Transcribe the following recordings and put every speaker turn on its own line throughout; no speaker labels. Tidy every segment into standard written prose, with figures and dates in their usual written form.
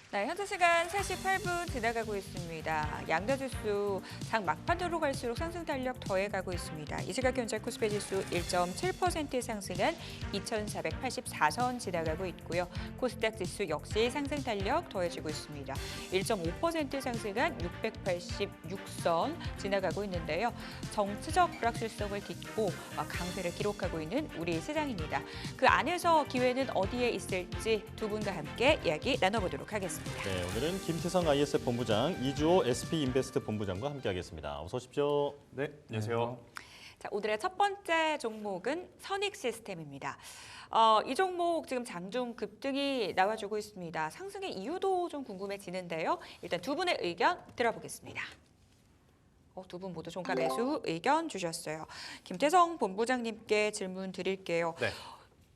네, 현재 시간 3시 8분 지나가고 있습니다. 양대지수 장 막판으로 갈수록 상승 탄력 더해가고 있습니다. 이 시각 현재 코스피 지수 1.7% 상승한 2,484선 지나가고 있고요. 코스닥 지수 역시 상승 탄력 더해지고 있습니다. 1.5% 상승한 686선 지나가고 있는데요. 정치적 불확실성을 딛고 강세를 기록하고 있는 우리 시장입니다. 그 안에서 기회는 어디에 있을지 두 분과 함께 이야기 나눠보도록 하겠습니다.
네, 오늘은 김태성 ISF 본부장, 이주호 SP인베스트 본부장과 함께하겠습니다. 어서 오십시오.
네, 안녕하세요.
자, 오늘의 첫 번째 종목은 선익시스템입니다. 이 종목 지금 장중 급등이 나와주고 있습니다. 상승의 이유도 좀 궁금해지는데요. 일단 두 분의 의견 들어보겠습니다. 두 분 모두 종가 매수 의견 주셨어요. 김태성 본부장님께 질문 드릴게요.
네.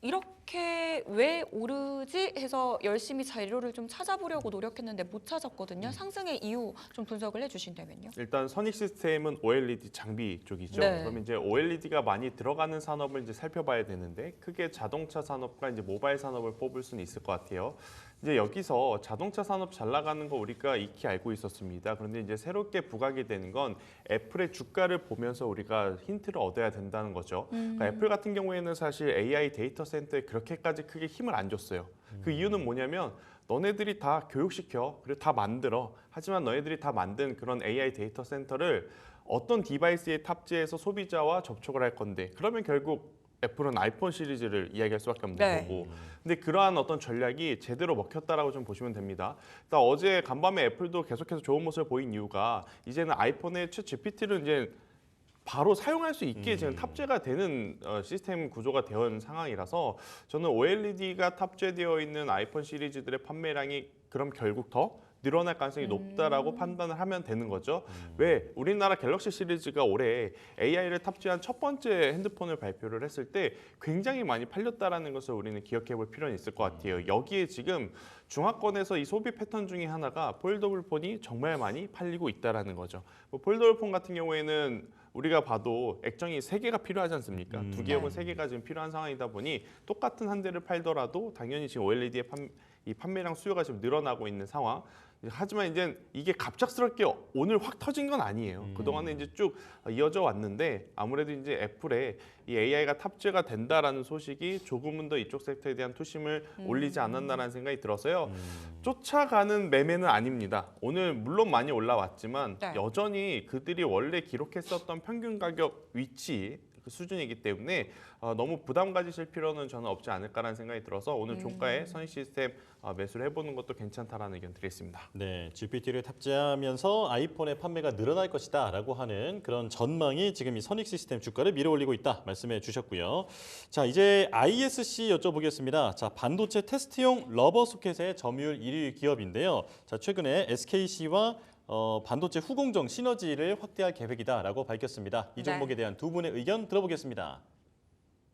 이렇게 왜 오르지 해서 열심히 자료를 좀 찾아보려고 노력했는데 못 찾았거든요. 상승의 이유 좀 분석을 해주신다면요.
일단 선익 시스템은 OLED 장비 쪽이죠.
네.
그러면 이제 OLED가 많이 들어가는 산업을 이제 살펴봐야 되는데 크게 자동차 산업과 이제 모바일 산업을 뽑을 수는 있을 것 같아요. 이제 여기서 자동차 산업 잘 나가는 거 우리가 익히 알고 있었습니다. 그런데 이제 새롭게 부각이 되는 건 애플의 주가를 보면서 우리가 힌트를 얻어야 된다는 거죠. 그러니까 애플 같은 경우에는 사실 AI 데이터 센터에 그렇게까지 크게 힘을 안 줬어요. 그 이유는 뭐냐면 너네들이 다 교육시켜, 그리고 다 만들어. 하지만 너희들이 다 만든 그런 AI 데이터 센터를 어떤 디바이스에 탑재해서 소비자와 접촉을 할 건데 그러면 결국 애플은 아이폰 시리즈를 이야기할 수밖에 없는
네.
거고. 근데 그러한 어떤 전략이 제대로 먹혔다라고 좀 보시면 됩니다. 일단 어제 간밤에 애플도 계속해서 좋은 모습을 보인 이유가 이제는 아이폰의 챗 GPT를 이제 바로 사용할 수 있게 지금 탑재가 되는 시스템 구조가 되어 있는 상황이라서 저는 OLED가 탑재되어 있는 아이폰 시리즈들의 판매량이 그럼 결국 더 늘어날 가능성이 높다라고 판단을 하면 되는 거죠. 왜? 우리나라 갤럭시 시리즈가 올해 AI를 탑재한 첫 번째 핸드폰을 발표를 했을 때 굉장히 많이 팔렸다라는 것을 우리는 기억해 볼 필요는 있을 것 같아요. 여기에 지금 중화권에서 이 소비 패턴 중에 하나가 폴더블 폰이 정말 많이 팔리고 있다라는 거죠. 폴더블 폰 같은 경우에는 우리가 봐도 액정이 3개가 필요하지 않습니까? 2개 혹은 3개가 지금 필요한 상황이다 보니 똑같은 한 대를 팔더라도 당연히 지금 OLED의 이 판매량 수요가 지금 늘어나고 있는 상황. 하지만 이제 이게 갑작스럽게 오늘 확 터진 건 아니에요. 그동안에 이제 쭉 이어져 왔는데 아무래도 이제 애플에 이 AI가 탑재가 된다라는 소식이 조금은 더 이쪽 섹터에 대한 투심을 올리지 않았나라는 생각이 들어서요. 쫓아가는 매매는 아닙니다. 오늘 물론 많이 올라왔지만
네.
여전히 그들이 원래 기록했었던 평균 가격 위치 그 수준이기 때문에 너무 부담 가지실 필요는 저는 없지 않을까라는 생각이 들어서 오늘 종가에 선익 시스템 매수를 해보는 것도 괜찮다라는 의견 드리겠습니다.
네, GPT를 탑재하면서 아이폰의 판매가 늘어날 것이다라고 하는 그런 전망이 지금 이 선익 시스템 주가를 밀어올리고 있다 말씀해 주셨고요. 자, 이제 ISC 여쭤보겠습니다. 자, 반도체 테스트용 러버 소켓의 점유율 1위 기업인데요. 자, 최근에 SKC와 반도체 후공정 시너지를 확대할 계획이다라고 밝혔습니다. 이 종목에 대한 두 분의 의견 들어보겠습니다.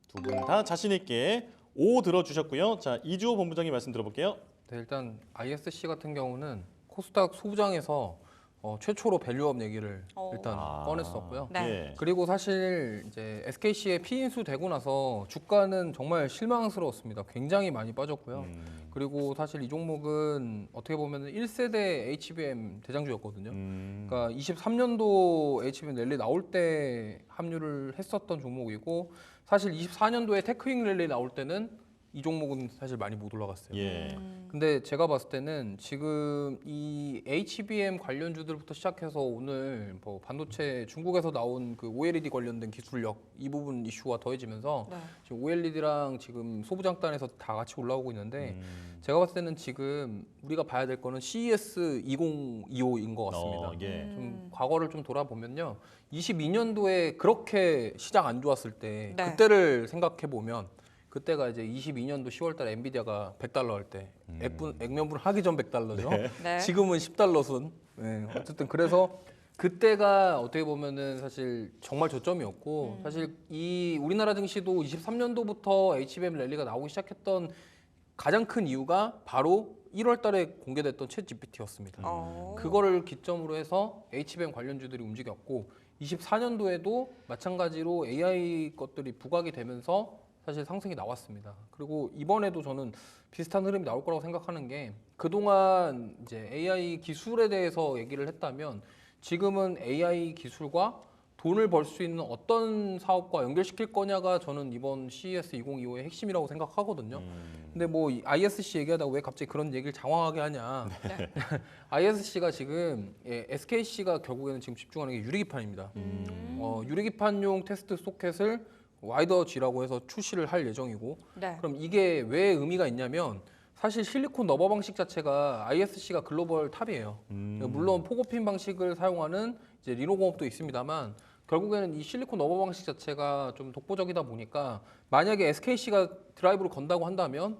두 분 다 자신 있게 O 들어주셨고요. 자, 이주호 본부장님 말씀 들어볼게요.
네, 일단 ISC 같은 경우는 코스닥 소부장에서 최초로 밸류업 얘기를 일단 꺼냈었고요.
네.
예.
그리고 사실 이제 SKC의 피인수 되고 나서 주가는 정말 실망스러웠습니다. 굉장히 많이 빠졌고요. 그리고 사실 이 종목은 어떻게 보면 1세대 HBM 대장주였거든요. 그러니까 23년도 HBM 랠리 나올 때 합류를 했었던 종목이고 사실 24년도에 테크윙 랠리 나올 때는 이 종목은 사실 많이 못 올라갔어요.
예.
근데 제가 봤을 때는 지금 이 HBM 관련주들부터 시작해서 오늘 뭐 반도체 중국에서 나온 그 OLED 관련된 기술력 이 부분 이슈가 더해지면서
네.
지금 OLED랑 지금 소부장단에서 다 같이 올라오고 있는데 제가 봤을 때는 지금 우리가 봐야 될 거는 CES 2025인 것 같습니다.
예.
좀 과거를 좀 돌아보면요. 22년도에 그렇게 시장 안 좋았을 때
네.
그때를 생각해 보면 그때가 이제 22년도 10월달에 엔비디아가 $100 할 때 액면분 하기 전 $100죠.
네.
지금은 $10 순. 네, 어쨌든 그래서 그때가 어떻게 보면은 사실 정말 저점이었고 사실 이 우리나라 증시도 23년도부터 HBM 랠리가 나오기 시작했던 가장 큰 이유가 바로 1월달에 공개됐던 챗 GPT였습니다. 그거를 기점으로 해서 HBM 관련주들이 움직였고 24년도에도 마찬가지로 AI 것들이 부각이 되면서 사실 상승이 나왔습니다. 그리고 이번에도 저는 비슷한 흐름이 나올 거라고 생각하는 게 그동안 이제 AI 기술에 대해서 얘기를 했다면 지금은 AI 기술과 돈을 벌 수 있는 어떤 사업과 연결시킬 거냐가 저는 이번 CES 2025의 핵심이라고 생각하거든요. 근데 뭐 ISC 얘기하다가 왜 갑자기 그런 얘기를 장황하게 하냐.
네.
ISC가 지금 SKC가 결국에는 지금 집중하는 게 유리기판입니다. 유리기판용 테스트 소켓을 와이더 G라고 해서 출시를 할 예정이고
네.
그럼 이게 왜 의미가 있냐면 사실 실리콘 너버 방식 자체가 ISC가 글로벌 탑이에요. 물론 포고핀 방식을 사용하는 이제 리노공업도 있습니다만 결국에는 이 실리콘 너버 방식 자체가 좀 독보적이다 보니까 만약에 SKC가 드라이브를 건다고 한다면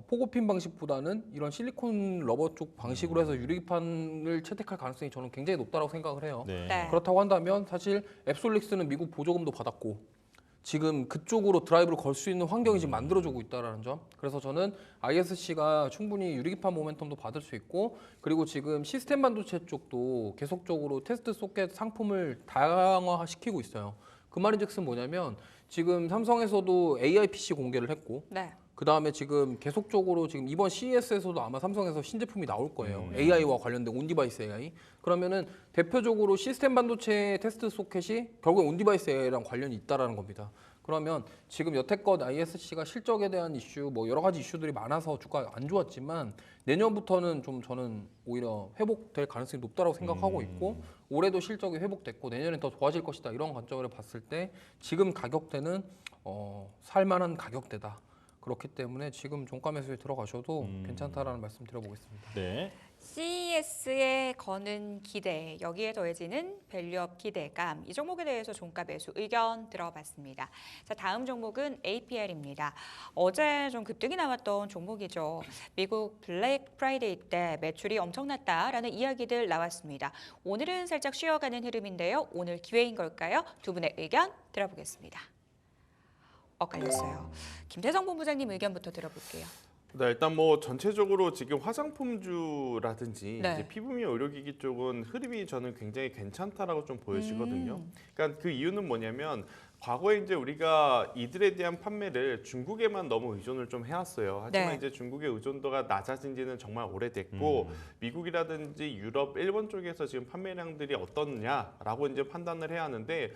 포고핀 방식보다는 이런 실리콘 러버 쪽 방식으로 해서 유리기판을 채택할 가능성이 저는 굉장히 높다고 생각을 해요.
네.
그렇다고 한다면 사실 앱솔릭스는 미국 보조금도 받았고 지금 그쪽으로 드라이브를 걸 수 있는 환경이 지금 만들어지고 있다는 점. 그래서 저는 ISC가 충분히 유리기판 모멘텀도 받을 수 있고 그리고 지금 시스템 반도체 쪽도 계속적으로 테스트 소켓 상품을 다양화시키고 있어요. 그 말인즉슨 뭐냐면 지금 삼성에서도 AI PC 공개를 했고
네.
그 다음에 지금 계속적으로 지금 이번 CES에서도 아마 삼성에서 신제품이 나올 거예요. AI와 관련된 온디바이스 AI. 그러면은 대표적으로 시스템 반도체 테스트 소켓이 결국 온디바이스 AI랑 관련이 있다라는 겁니다. 그러면 지금 여태껏 ISC가 실적에 대한 이슈, 뭐 여러 가지 이슈들이 많아서 주가가 안 좋았지만 내년부터는 좀 저는 오히려 회복될 가능성이 높다고 생각하고 있고 올해도 실적이 회복됐고 내년엔 더 좋아질 것이다 이런 관점으로 봤을 때 지금 가격대는 살만한 가격대다. 그렇기 때문에 지금 종가 매수에 들어가셔도 괜찮다라는 말씀 드려보겠습니다.
네.
CES에 거는 기대, 여기에 더해지는 밸류업 기대감, 이 종목에 대해서 종가 매수 의견 들어봤습니다. 자, 다음 종목은 APR입니다. 어제 좀 급등이 나왔던 종목이죠. 미국 블랙 프라이데이 때 매출이 엄청났다라는 이야기들 나왔습니다. 오늘은 살짝 쉬어가는 흐름인데요. 오늘 기회인 걸까요? 두 분의 의견 들어보겠습니다. 엇갈렸어요. 김태성 본부장님 의견부터 들어볼게요.
네, 일단 뭐 전체적으로 지금 화장품주라든지
네.
이제 피부미 의료기기 쪽은 흐름이 저는 굉장히 괜찮다라고 좀 보여지거든요. 그러니까 그 이유는 뭐냐면 과거에 이제 우리가 이들에 대한 판매를 중국에만 너무 의존을 좀 해왔어요. 하지만
네.
이제 중국의 의존도가 낮아진 지는 정말 오래됐고 미국이라든지 유럽, 일본 쪽에서 지금 판매량들이 어떻냐라고 이제 판단을 해야 하는데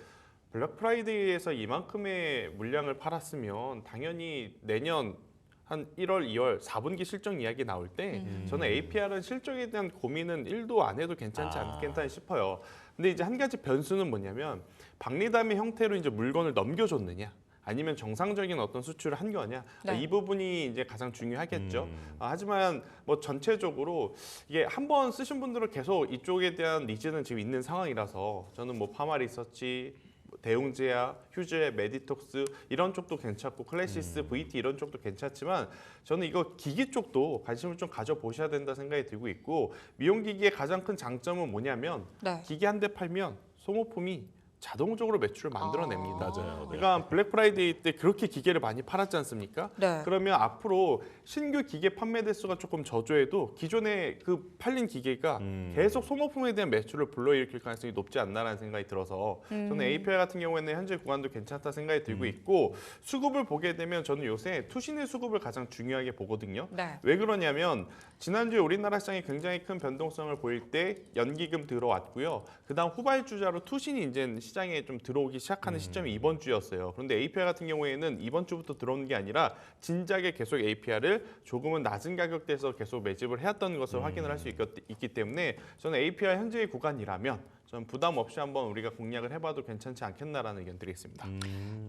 블랙 프라이데이에서 이만큼의 물량을 팔았으면 당연히 내년 한 1월, 2월 4분기 실적 이야기 나올 때 저는 APR은 실적에 대한 고민은 1도 안 해도 괜찮지 않겠다 싶어요. 근데 이제 한 가지 변수는 뭐냐면 박리담의 형태로 이제 물건을 넘겨줬느냐 아니면 정상적인 어떤 수출을 한 거냐
네.
이 부분이 이제 가장 중요하겠죠. 하지만 뭐 전체적으로 이게 한번 쓰신 분들은 계속 이쪽에 대한 니즈는 지금 있는 상황이라서 저는 뭐 파마 리서치 대웅제야, 휴즈의 메디톡스 이런 쪽도 괜찮고 클래시스, VT 이런 쪽도 괜찮지만 저는 이거 기기 쪽도 관심을 좀 가져보셔야 된다 생각이 들고 있고 미용기기의 가장 큰 장점은 뭐냐면
네.
기기 한 대 팔면 소모품이 자동적으로 매출을 만들어냅니다.
맞아요. 네.
그러니까 블랙 프라이데이 때 그렇게 기계를 많이 팔았지 않습니까?
네.
그러면 앞으로 신규 기계 판매 대수가 조금 저조해도 기존에 그 팔린 기계가 계속 소모품에 대한 매출을 불러일으킬 가능성이 높지 않나라는 생각이 들어서 저는 APR 같은 경우에는 현재 구간도 괜찮다 생각이 들고 있고 수급을 보게 되면 저는 요새 투신의 수급을 가장 중요하게 보거든요.
네.
왜 그러냐면 지난주에 우리나라 시장이 굉장히 큰 변동성을 보일 때 연기금 들어왔고요. 그다음 후발주자로 투신이 이제 시장에 좀 들어오기 시작하는 시점이 이번 주였어요. 그런데 APR 같은 경우에는 이번 주부터 들어오는 게 아니라 진작에 계속 APR을 조금은 낮은 가격대에서 계속 매집을 해왔던 것을 확인을 할 수 있기 때문에 저는 APR 현재의 구간이라면 저는 부담 없이 한번 우리가 공략을 해봐도 괜찮지 않겠나라는 의견 드리겠습니다.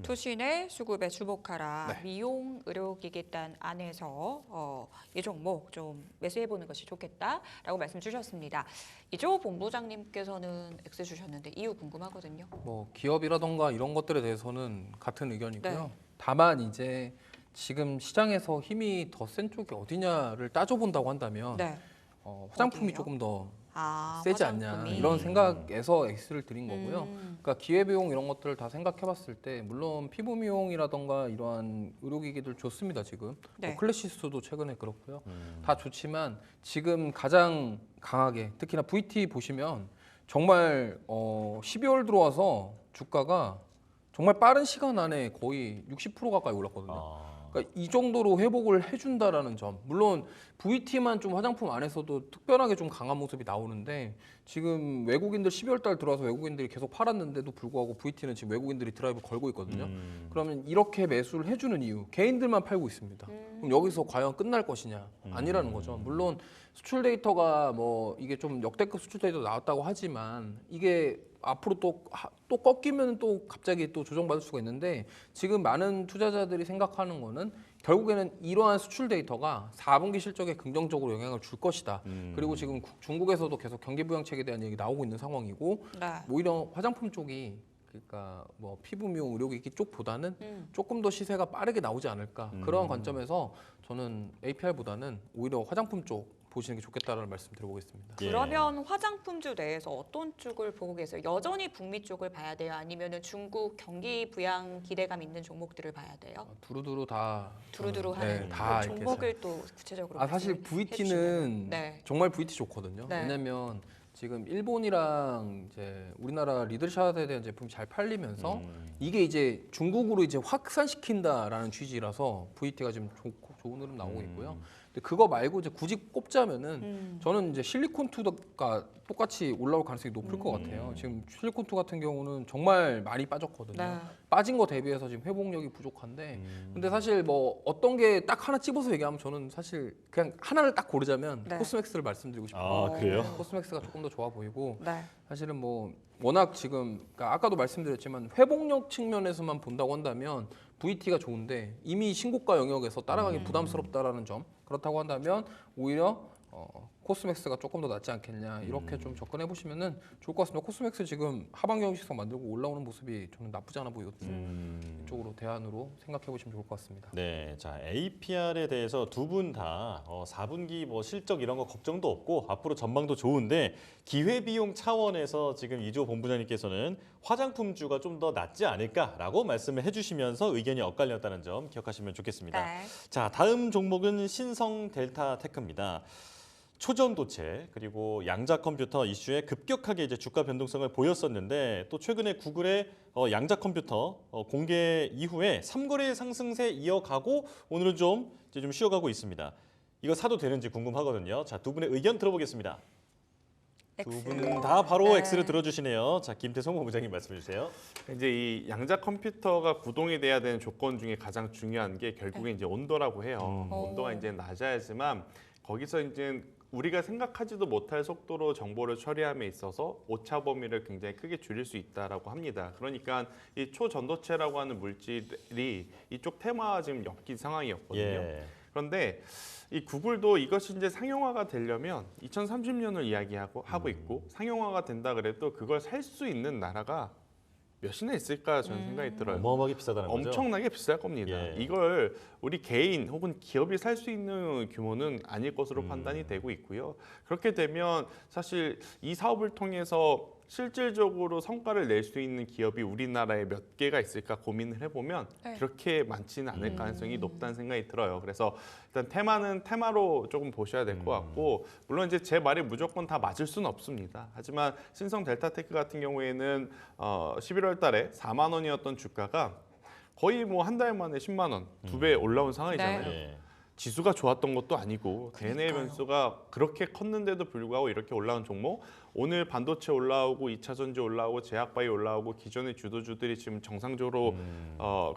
투신의 수급에 주목하라.
네.
미용 의료기기단 안에서 이 종목 좀 매수해보는 것이 좋겠다라고 말씀 주셨습니다. 이조 본부장님께서는 X 주셨는데 이유 궁금하거든요.
뭐 기업이라던가 이런 것들에 대해서는 같은 의견이고요.
네.
다만 이제 지금 시장에서 힘이 더 센 쪽이 어디냐를 따져본다고 한다면
네.
화장품이
어디예요?
조금 더
아,
세지 않냐
화장품이.
이런 생각에서 X를 드린 거고요.
음.
그러니까 기회비용 이런 것들을 다 생각해봤을 때 물론 피부 미용이라던가 이러한 의료기기들 좋습니다 지금.
네.
뭐 클래시스도 최근에 그렇고요. 다 좋지만 지금 가장 강하게 특히나 VT 보시면 정말 12월 들어와서 주가가 정말 빠른 시간 안에 거의 60% 가까이 올랐거든요. 그러니까 이 정도로 회복을 해준다라는 점. 물론 VT만 좀 화장품 안에서도 특별하게 좀 강한 모습이 나오는데 지금 외국인들 12월 달 들어와서 외국인들이 계속 팔았는데도 불구하고 VT는 지금 외국인들이 드라이브 걸고 있거든요. 그러면 이렇게 매수를 해주는 이유, 개인들만 팔고 있습니다. 그럼 여기서 과연 끝날 것이냐? 아니라는 거죠. 물론 수출 데이터가 뭐 이게 좀 역대급 수출 데이터 나왔다고 하지만 이게 앞으로 또 꺾이면 또 갑자기 또 조정받을 수가 있는데 지금 많은 투자자들이 생각하는 거는 결국에는 이러한 수출 데이터가 4분기 실적에 긍정적으로 영향을 줄 것이다. 그리고 지금 중국에서도 계속 경기 부양책에 대한 얘기 나오고 있는 상황이고
네.
오히려 화장품 쪽이 그러니까 뭐 피부 미용 의료기기 쪽보다는 조금 더 시세가 빠르게 나오지 않을까 그러한 관점에서 저는 APR보다는 오히려 화장품 쪽 보시는 게 좋겠다라는 말씀 드려보겠습니다.
예.
그러면 화장품주 내에서 어떤 쪽을 보고 계세요? 여전히 북미 쪽을 봐야 돼요? 아니면은 중국 경기 부양 기대감 있는 종목들을 봐야 돼요?
두루두루 다
두루두루
저는,
하는
다
그
이렇게
종목을 또 구체적으로
사실
말씀해
VT는
주시면은. 네.
정말 VT 좋거든요.
네.
왜냐면 지금 일본이랑 이제 우리나라 리들샷에 대한 제품이 잘 팔리면서 이게 이제 중국으로 이제 확산시킨다라는 취지라서 VT가 지금 좋은 흐름 나오고 있고요. 근데 그거 말고 이제 굳이 꼽자면은 저는 이제 실리콘2가 똑같이 올라올 가능성이 높을 것 같아요. 지금 실리콘2 같은 경우는 정말 많이 빠졌거든요.
네.
빠진 거 대비해서 지금 회복력이 부족한데 근데 사실 뭐 어떤 게 딱 하나 찝어서 얘기하면 저는 사실 그냥 하나를 딱 고르자면
네.
코스맥스를 말씀드리고 싶어요.
아, 그래요?
코스맥스가 조금 더 좋아 보이고
네.
사실은 뭐 워낙 지금 그러니까 아까도 말씀드렸지만 회복력 측면에서만 본다고 한다면 VT가 좋은데 이미 신고가 영역에서 따라가기 부담스럽다라는 점 그렇다고 한다면 오히려 코스맥스가 조금 더 낫지 않겠냐 이렇게 좀 접근해 보시면은 좋을 것 같습니다. 코스맥스 지금 하반기 형식성 만들고 올라오는 모습이 저는 나쁘지 않아 보이거든요. 이쪽으로 대안으로 생각해 보시면 좋을 것 같습니다.
네, 자 APR에 대해서 두 분 다 4분기 뭐 실적 이런 거 걱정도 없고 앞으로 전망도 좋은데 기회 비용 차원에서 지금 이조 본부장님께서는 화장품주가 좀 더 낫지 않을까라고 말씀을 해주시면서 의견이 엇갈렸다는 점 기억하시면 좋겠습니다.
네.
자, 다음 종목은 신성 델타 테크입니다. 초전도체 그리고 양자 컴퓨터 이슈에 급격하게 이제 주가 변동성을 보였었는데 또 최근에 구글의 양자 컴퓨터 공개 이후에 3거래 상승세 이어가고 오늘은 좀 쉬어가고 있습니다. 이거 사도 되는지 궁금하거든요. 자, 두 분의 의견 들어보겠습니다. 두
X.
분 다 바로
네.
X를 들어주시네요. 자, 김태성 본부장님 말씀해 주세요.
이제 이 양자 컴퓨터가 구동이 돼야 되는 조건 중에 가장 중요한 게 결국에 이제 온도라고 해요. 온도가 이제 낮아야지만 거기서 이제 우리가 생각하지도 못할 속도로 정보를 처리함에 있어서 오차 범위를 굉장히 크게 줄일 수 있다라고 합니다. 그러니까 이 초전도체라고 하는 물질이 이쪽 테마와 지금 엮인 상황이었거든요.
예.
그런데 이 구글도 이것이 이제 상용화가 되려면 2030년을 하고 있고 상용화가 된다 그래도 그걸 살 수 있는 나라가 몇이나 있을까 저는 생각이 들어요.
어마어마하게 비싸다는 거죠?
엄청나게 비쌀 겁니다.
예.
이걸 우리 개인 혹은 기업이 살 수 있는 규모는 아닐 것으로 판단이 되고 있고요. 그렇게 되면 사실 이 사업을 통해서 실질적으로 성과를 낼 수 있는 기업이 우리나라에 몇 개가 있을까 고민을 해보면
네.
그렇게 많지는 않을 가능성이 높다는 생각이 들어요. 그래서 일단 테마는 테마로 조금 보셔야 될 것 같고 물론 이제 제 말이 무조건 다 맞을 수는 없습니다. 하지만 신성 델타테크 같은 경우에는 11월 달에 4만 원이었던 주가가 거의 뭐 한 달 만에 10만 원, 2배 올라온 상황이잖아요.
예.
지수가 좋았던 것도 아니고 대내의
그러니까요.
변수가 그렇게 컸는데도 불구하고 이렇게 올라온 종목 오늘 반도체 올라오고 2차 전지 올라오고 제약바이오 올라오고 기존의 주도주들이 지금 정상적으로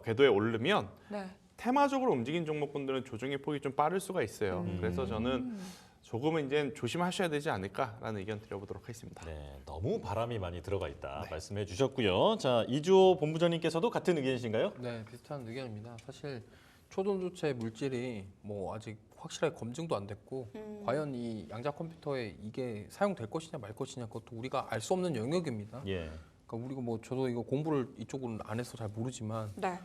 궤도에 오르면
네.
테마적으로 움직인 종목군들은 조정의 폭이 좀 빠를 수가 있어요. 그래서 저는 조금은 이제 조심하셔야 되지 않을까라는 의견 드려보도록 하겠습니다.
네, 너무 바람이 많이 들어가 있다 말씀해 주셨고요. 자, 이주호 본부장님께서도 같은 의견이신가요?
네, 비슷한 의견입니다. 사실 초전도체 물질이 뭐 아직 확실하게 검증도 안 됐고 과연 이 양자 컴퓨터에 이게 사용될 것이냐 말 것이냐 그것도 우리가 알 수 없는 영역입니다.
예.
그러니까 우리가 뭐 저도 이거 공부를 이쪽은 안 해서 잘 모르지만
네.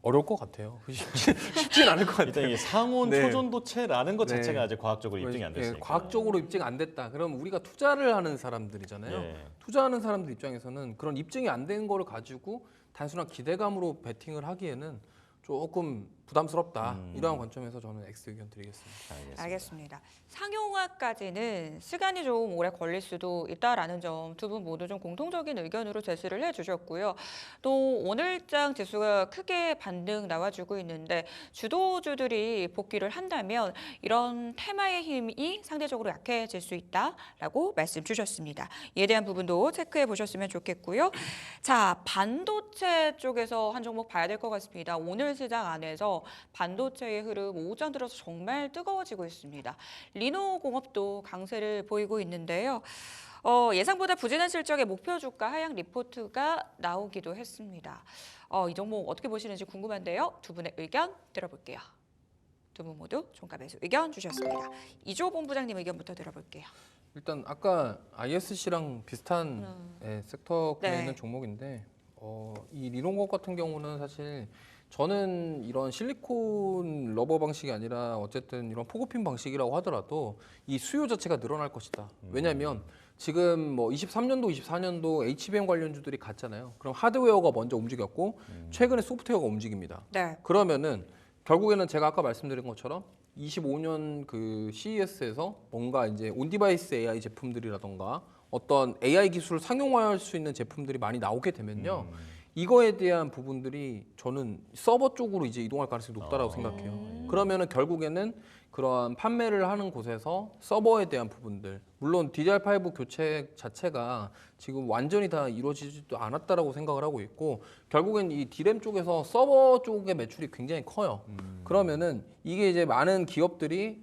어려울 것 같아요. 쉽진 않을 것 같아요.
일단 이 상온
네.
초전도체라는 것
네.
자체가 아직 과학적으로 입증이 안
예,
됐으니까.
과학적으로 입증 안 됐다. 그럼 우리가 투자를 하는 사람들이잖아요.
예.
투자하는 사람들 입장에서는 그런 입증이 안 된 거를 가지고 단순한 기대감으로 베팅을 하기에는 조금 부담스럽다. 이러한 관점에서 저는 X 의견 드리겠습니다.
알겠습니다. 상용화까지는 시간이 좀 오래 걸릴 수도 있다라는 점 두 분 모두 좀 공통적인 의견으로 제시를 해주셨고요. 또 오늘장 지수가 크게 반등 나와주고 있는데 주도주들이 복귀를 한다면 이런 테마의 힘이 상대적으로 약해질 수 있다라고 말씀 주셨습니다. 이에 대한 부분도 체크해 보셨으면 좋겠고요. 자, 반도체 쪽에서 한 종목 봐야 될 것 같습니다. 오늘 시장 안에서 반도체의 흐름 오전 들어서 정말 뜨거워지고 있습니다. 리노공업도 강세를 보이고 있는데요. 예상보다 부진한 실적의 목표 주가 하향 리포트가 나오기도 했습니다. 이 종목 어떻게 보시는지 궁금한데요. 두 분의 의견 들어볼게요. 두 분 모두 종가 매수 의견 주셨습니다. 이주호 본부장님 의견부터 들어볼게요.
일단 아까 ISC랑 비슷한 섹터에
네.
있는 종목인데 이 리노공업 같은 경우는 사실 저는 이런 실리콘 러버 방식이 아니라 어쨌든 이런 포고핀 방식이라고 하더라도 이 수요 자체가 늘어날 것이다. 왜냐하면 지금 뭐 23년도, 24년도 HBM 관련주들이 갔잖아요. 그럼 하드웨어가 먼저 움직였고 최근에 소프트웨어가 움직입니다.
네.
그러면은 결국에는 제가 아까 말씀드린 것처럼 25년 그 CES에서 뭔가 이제 온디바이스 AI 제품들이라던가 어떤 AI 기술을 상용화할 수 있는 제품들이 많이 나오게 되면요. 이거에 대한 부분들이 저는 서버 쪽으로 이제 이동할 가능성이 높다라고 생각해요. 그러면은 결국에는 그러한 판매를 하는 곳에서 서버에 대한 부분들, 물론 DDR5 교체 자체가 지금 완전히 다 이루어지지도 않았다라고 생각을 하고 있고, 결국엔 이 D램 쪽에서 서버 쪽의 매출이 굉장히 커요. 그러면은 이게 이제 많은 기업들이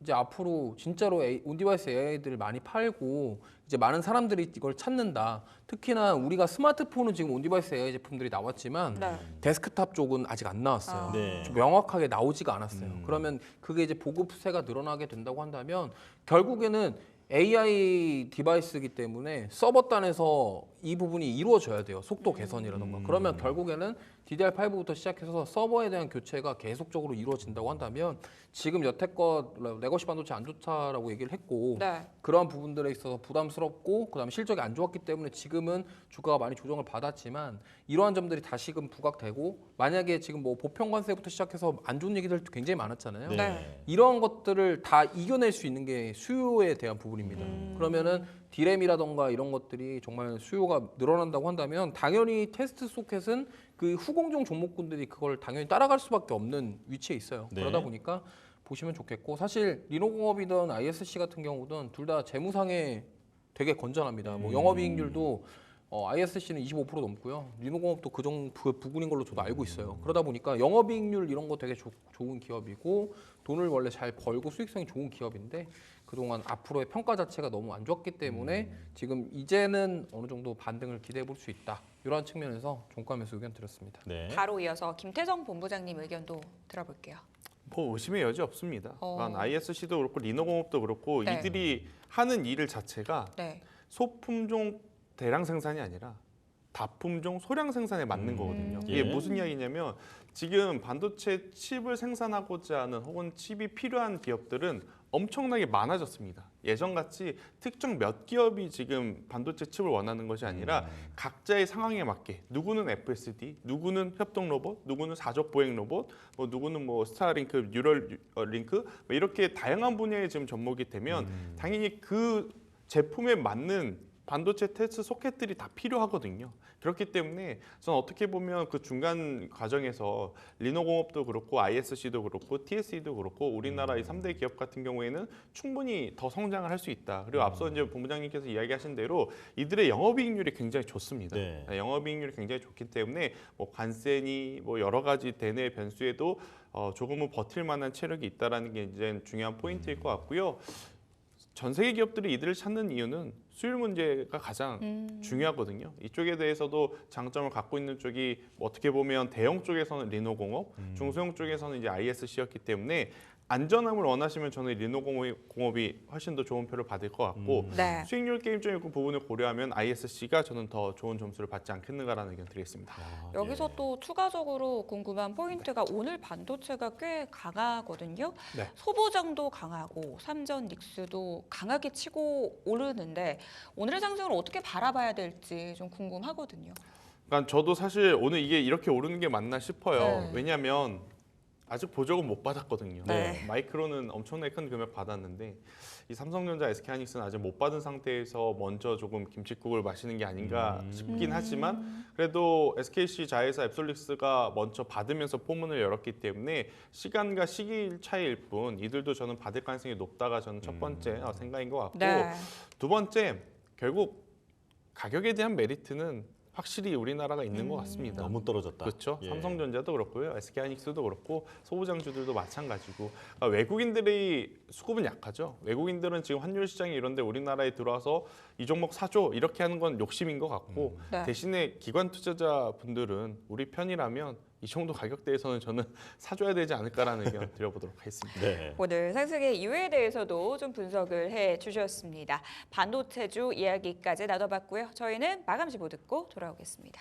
이제 앞으로 진짜로 온디바이스 AI들을 많이 팔고 이제 많은 사람들이 이걸 찾는다. 특히나 우리가 스마트폰은 지금 온디바이스 AI 제품들이 나왔지만
네.
데스크탑 쪽은 아직 안 나왔어요.
네.
좀 명확하게 나오지가 않았어요. 그러면 그게 이제 보급세가 늘어나게 된다고 한다면 결국에는 AI 디바이스이기 때문에 서버단에서 이 부분이 이루어져야 돼요. 속도 개선이라던가. 그러면 결국에는 DDR5부터 시작해서 서버에 대한 교체가 계속적으로 이루어진다고 한다면 지금 여태껏 레거시 반도체 안 좋다라고 얘기를 했고
네.
그러한 부분들에 있어서 부담스럽고 그다음에 실적이 안 좋았기 때문에 지금은 주가가 많이 조정을 받았지만 이러한 점들이 다시금 부각되고 만약에 지금 뭐 보편관세부터 시작해서 안 좋은 얘기들도 굉장히 많았잖아요.
네.
이러한 것들을 다 이겨낼 수 있는 게 수요에 대한 부분입니다. 그러면은 D램이라던가 이런 것들이 정말 수요가 늘어난다고 한다면 당연히 테스트 소켓은 그 후공정 종목군들이 그걸 당연히 따라갈 수밖에 없는 위치에 있어요.
네.
그러다 보니까 보시면 좋겠고 사실 리노공업이든 ISC 같은 경우든 둘 다 재무상에 되게 건전합니다. 뭐 영업이익률도 ISC는 25% 넘고요. 리노공업도 그 부분인 걸로 저도 알고 있어요. 그러다 보니까 영업이익률 이런 거 되게 좋은 기업이고 돈을 원래 잘 벌고 수익성이 좋은 기업인데 그동안 앞으로의 평가 자체가 너무 안 좋았기 때문에 지금 이제는 어느 정도 반등을 기대해 볼 수 있다. 이러한 측면에서 종가 매수 의견 드렸습니다.
네.
바로 이어서 김태성 본부장님 의견도 들어볼게요.
뭐 의심의 여지 없습니다. 그러니까
어.
ISC도 그렇고 리노공업도 그렇고
네.
이들이 하는 일 자체가
네.
소품종 대량 생산이 아니라 다품종 소량 생산에 맞는 거거든요. 이게
예.
무슨 이야기냐면 지금 반도체 칩을 생산하고자 하는 혹은 칩이 필요한 기업들은 엄청나게 많아졌습니다. 예전같이 특정 몇 기업이 지금 반도체 칩을 원하는 것이 아니라 각자의 상황에 맞게 누구는 FSD, 누구는 협동 로봇, 누구는 사적 보행 로봇, 뭐 누구는 뭐 스타링크, 뉴럴링크 뭐 이렇게 다양한 분야의 지금 접목이 되면 당연히 그 제품에 맞는 반도체 테스트 소켓들이 다 필요하거든요. 그렇기 때문에 저는 어떻게 보면 그 중간 과정에서 리노공업도 그렇고 ISC도 그렇고 TSE도 그렇고 우리나라의 3대 기업 같은 경우에는 충분히 더 성장을 할 수 있다. 그리고 앞서 이제 본부장님께서 이야기하신 대로 이들의 영업이익률이 굉장히 좋습니다.
네.
영업이익률이 굉장히 좋기 때문에 뭐 관세니 뭐 여러 가지 대내 변수에도 조금은 버틸 만한 체력이 있다라는 게 이제 중요한 포인트일 것 같고요. 전 세계 기업들이 이들을 찾는 이유는 수율 문제가 가장 중요하거든요. 이쪽에 대해서도 장점을 갖고 있는 쪽이 어떻게 보면 대형 쪽에서는 리노공업, 중소형 쪽에서는 이제 ISC였기 때문에 안전함을 원하시면 저는 리노공업이 훨씬 더 좋은 표를 받을 것 같고
네.
수익률 게임적인 그 부분을 고려하면 ISC가 저는 더 좋은 점수를 받지 않겠는가라는 의견 드리겠습니다.
여기서 또 추가적으로 궁금한 포인트가 오늘 반도체가 꽤 강하거든요.
네.
소보장도 강하고 삼전 닉스도 강하게 치고 오르는데 오늘의 상승을 어떻게 바라봐야 될지 좀 궁금하거든요.
그러니까 저도 사실 오늘 이게 이렇게 오르는 게 맞나 싶어요.
네.
왜냐하면 아직 보조금 못 받았거든요.
네.
마이크론은 엄청나게 큰 금액 받았는데 이 삼성전자, SK하이닉스는 아직 못 받은 상태에서 먼저 조금 김칫국을 마시는 게 아닌가 싶긴 하지만 그래도 SKC 자회사 앱솔릭스가 먼저 받으면서 포문을 열었기 때문에 시간과 시기 차이일 뿐 이들도 저는 받을 가능성이 높다가 저는 첫 번째 생각인 것 같고
네.
두 번째 결국 가격에 대한 메리트는 확실히 우리나라가 있는 것 같습니다.
너무 떨어졌다.
그렇죠.
예.
삼성전자도 그렇고요. SK하이닉스도 그렇고 소부장주들도 마찬가지고 그러니까 외국인들의 수급은 약하죠. 외국인들은 지금 환율 시장이 이런데 우리나라에 들어와서 이 종목 사줘 이렇게 하는 건 욕심인 것 같고
네.
대신에 기관 투자자분들은 우리 편이라면 이 정도 가격대에서는 저는 사줘야 되지 않을까라는 의견 드려보도록 하겠습니다.
네.
오늘 상승의 이유에 대해서도 좀 분석을 해주셨습니다. 반도체주 이야기까지 나눠봤고요. 저희는 마감지 보 듣고 돌아오겠습니다.